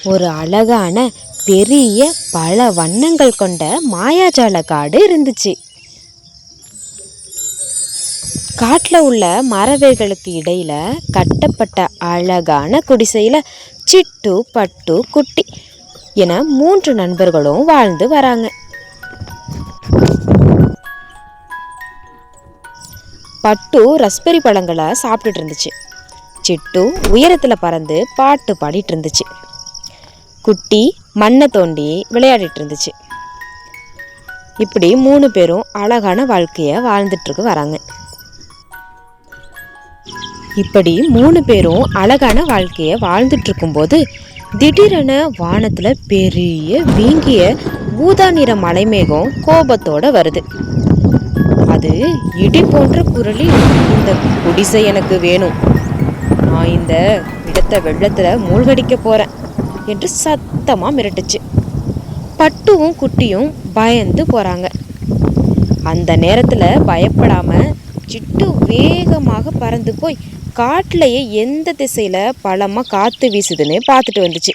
ஒரு அழகான பெரிய பல வண்ணங்கள் கொண்ட மாயாஜால காடு இருந்துச்சு. காட்டில் உள்ள மரவேர்களுக்கு இடையில கட்டப்பட்ட அழகான குடிசையில சிட்டு, பட்டு, குட்டி என 3 நண்பர்களும் வாழ்ந்து வராங்க. பட்டு ரஸ்பெரி பழங்களை சாப்பிட்டுட்டு இருந்துச்சு. சிட்டு உயரத்தில் பறந்து பாட்டு பாடிட்டு இருந்துச்சு. குட்டி மண்ணை தோண்டி விளையாடிட்டு இருந்துச்சு. இப்படி 3 பேரும் அழகான வாழ்க்கையை வாழ்ந்துட்டு வராங்க. இப்படி 3 பேரும் அழகான வாழ்க்கையை வாழ்ந்துட்டு இருக்கும்போது திடீரென வானத்துல பெரிய வீங்கிய ஊதா நிற மலைமேகம் கோபத்தோட வருது. அது இடி போன்ற குரலில், இந்த குடிசை எனக்கு வேணும், நான் இந்த இடத்தை வெள்ளத்துல மூழ்கடிக்க போறேன் என்று சத்தமா மிரட்டுச்சு. பட்டுவும் குட்டியும் பயந்து போறாங்க. அந்த நேரத்துல பயப்படாம சிட்டு வேகமாக பறந்து போய் காட்டிலேயே எந்த திசையில பலமா காத்து வீசுதுன்னு பார்த்துட்டு வந்துச்சு.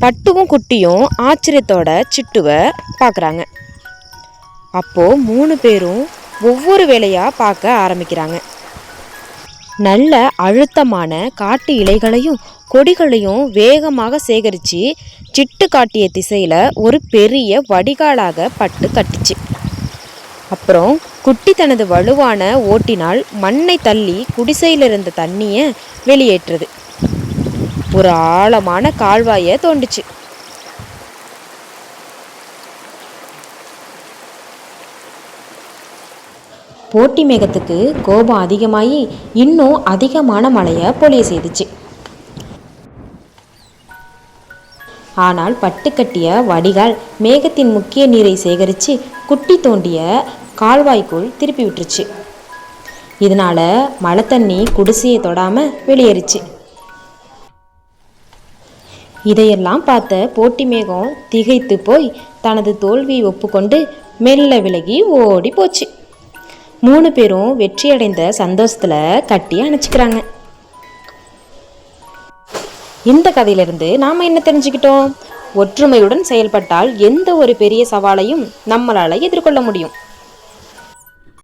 பட்டுவும் குட்டியும் ஆச்சரியத்தோட சிட்டுவை பார்க்குறாங்க. அப்போ 3 பேரும் ஒவ்வொரு வேலையா பார்க்க ஆரம்பிக்கிறாங்க. நல்ல அழுத்தமான காட்டு இலைகளையும் கொடிகளையும் வேகமாக சேகரித்து சிட்டு காட்டிய திசையில் ஒரு பெரிய வடிகாலாக பட்டு கட்டுச்சு. அப்புறம் குட்டி தனது வலுவான ஓட்டினால் மண்ணை தள்ளி குடிசையில் இருந்த தண்ணியை வெளியேற்றுது. ஒரு ஆழமான கால்வாயை தோண்டுச்சு. போட்டி மேகத்துக்கு கோபம் அதிகமாகி இன்னும் அதிகமான மழையை பொழிய செய்துச்சு. ஆனால் பட்டு கட்டிய வடிகால் மேகத்தின் முக்கிய நீரை சேகரித்து குட்டி தோண்டிய கால்வாய்க்குள் திருப்பி விட்டுருச்சு. இதனால மழை தண்ணி குடிசையை தொடாமல் வெளியேறிச்சு. இதையெல்லாம் பார்த்த போட்டி மேகம் திகைத்து போய் தனது தோல்வியை ஒப்புக்கொண்டு மெல்ல விலகி ஓடி போச்சு. 3 பேரும் வெற்றியடைந்த சந்தோஷத்துல கட்டி அணைச்சிக்கிறாங்க. இந்த கதையிலிருந்து நாம என்ன தெரிஞ்சுக்கிட்டோம்? ஒற்றுமையுடன் செயல்பட்டால் எந்த ஒரு பெரிய சவாலையும் நம்மளால எதிர்கொள்ள முடியும்.